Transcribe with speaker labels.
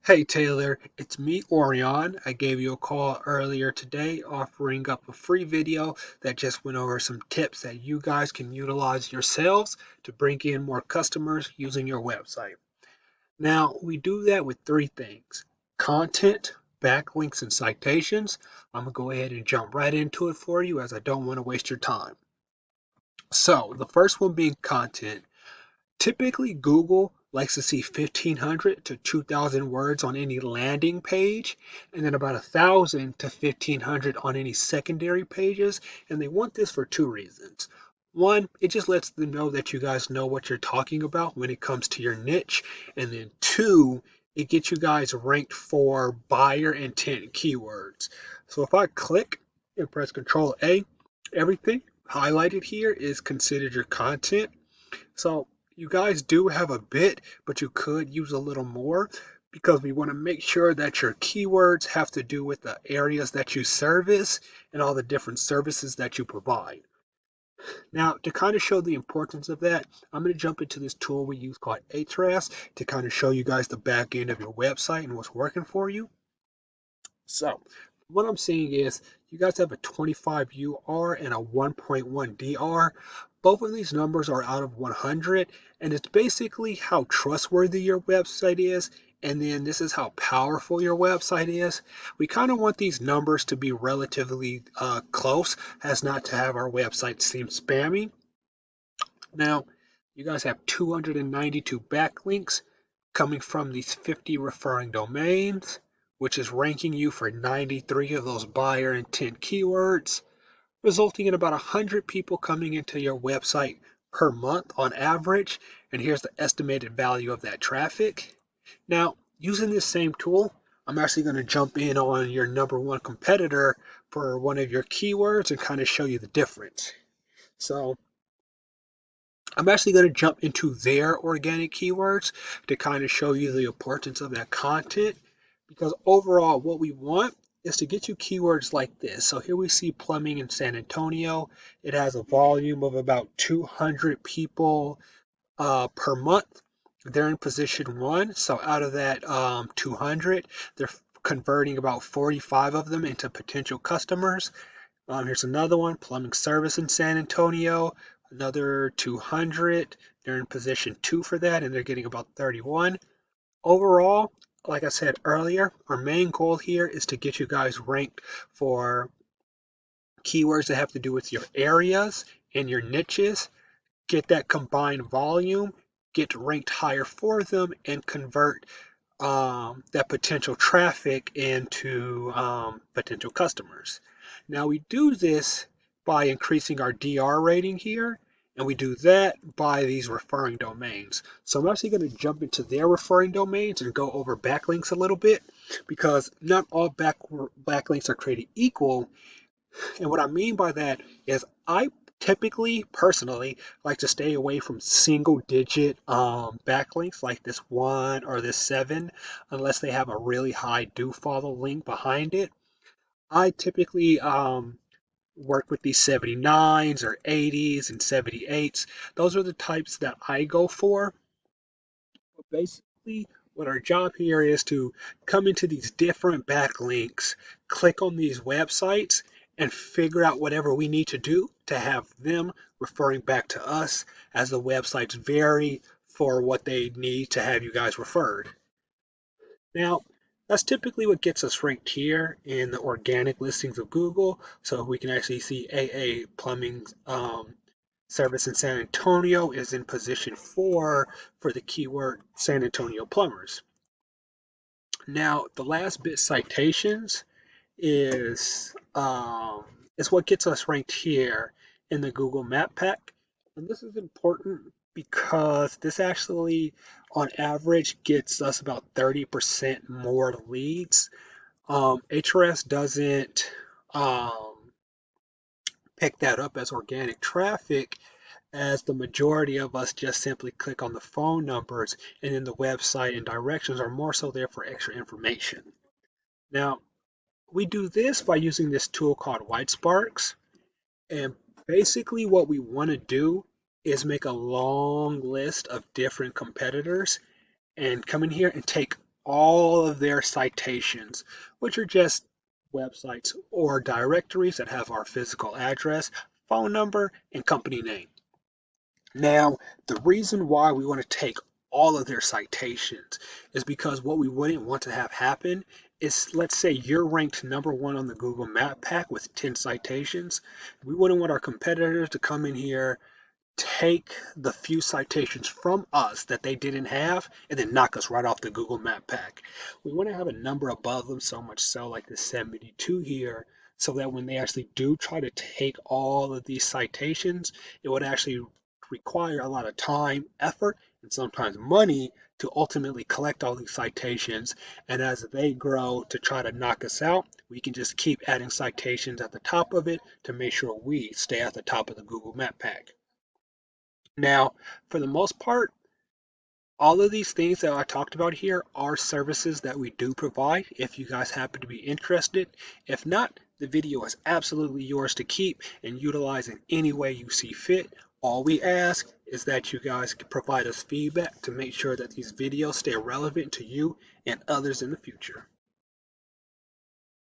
Speaker 1: Hey Taylor, it's me Orion. I gave you a call earlier today offering up a free video that just went over some tips that you guys can utilize yourselves to bring in more customers using your website. Now, we do that with three things: content, backlinks, and citations. I'm going to go ahead and jump right into it for you as I don't want to waste your time. So, the first one being content. Typically, Google likes to see 1,500 to 2,000 words on any landing page, and then about 1,000 to 1,500 on any secondary pages. And they want this for two reasons. One, it just lets them know that you guys know what you're talking about when it comes to your niche. And then two, it gets you guys ranked for buyer intent keywords. So if I click and press Control A, everything highlighted here is considered your content. So you guys do have a bit, but you could use a little more because we want to make sure that your keywords have to do with the areas that you service and all the different services that you provide. Now, to kind of show the importance of that, I'm going to jump into this tool we use called Ahrefs to kind of show you guys the back end of your website and what's working for you. So, what I'm seeing is you guys have a 25 UR and a 1.1 DR. Both of these numbers are out of 100, and it's basically how trustworthy your website is, and then this is how powerful your website is. We kind of want these numbers to be relatively close, as not to have our website seem spammy. Now, you guys have 292 backlinks coming from these 50 referring domains, which is ranking you for 93 of those buyer intent keywords, resulting in about 100 people coming into your website per month on average. And here's the estimated value of that traffic. Now, using this same tool, I'm actually going to jump in on your number one competitor for one of your keywords and kind of show you the difference. So I'm actually going to jump into their organic keywords to kind of show you the importance of that content, because overall what we want is to get you keywords like this. So here we see plumbing in San Antonio. It has a volume of about 200 people per month. They're in position one. So out of that 200, they're converting about 45 of them into potential customers. Here's another one, plumbing service in San Antonio, another 200. They're in position two for that, and they're getting about 31. Overall, like I said earlier, our main goal here is to get you guys ranked for keywords that have to do with your areas and your niches, get that combined volume, get ranked higher for them, and convert that potential traffic into potential customers. Now we do this by increasing our DR rating here, and we do that by these referring domains. So I'm actually going to jump into their referring domains and go over backlinks a little bit, because not all backlinks are created equal. And what I mean by that is I typically, personally, like to stay away from single digit backlinks like this one or this seven, unless they have a really high do follow link behind it. I typically work with these 79s or 80s and 78s. Those are the types that I go for. But basically, what our job here is to come into these different backlinks, click on these websites, and figure out whatever we need to do to have them referring back to us, as the websites vary for what they need to have you guys referred. Now, that's typically what gets us ranked here in the organic listings of Google. So we can actually see AA Plumbing service in San Antonio is in position four for the keyword San Antonio plumbers. Now, the last bit, citations, is is what gets us ranked here in the Google Map Pack. And this is important because this actually, on average, gets us about 30% more leads. Ahrefs doesn't pick that up as organic traffic, as the majority of us just simply click on the phone numbers, and then the website and directions are more so there for extra information. Now, we do this by using this tool called WhiteSparks, and basically what we want to do is make a long list of different competitors and come in here and take all of their citations, which are just websites or directories that have our physical address, phone number, and company name. Now, the reason why we want to take all of their citations is because what we wouldn't want to have happen is, let's say you're ranked #1 on the Google Map Pack with 10 citations. We wouldn't want our competitors to come in here, take the few citations from us that they didn't have, and then knock us right off the Google Map Pack. We want to have a number above them, so much so like the 72 here, so that when they actually do try to take all of these citations, it would actually require a lot of time, effort, and sometimes money to ultimately collect all these citations. And as they grow to try to knock us out, we can just keep adding citations at the top of it to make sure we stay at the top of the Google Map Pack. Now, for the most part, all of these things that I talked about here are services that we do provide if you guys happen to be interested. If not, the video is absolutely yours to keep and utilize in any way you see fit. All we ask is that you guys can provide us feedback to make sure that these videos stay relevant to you and others in the future.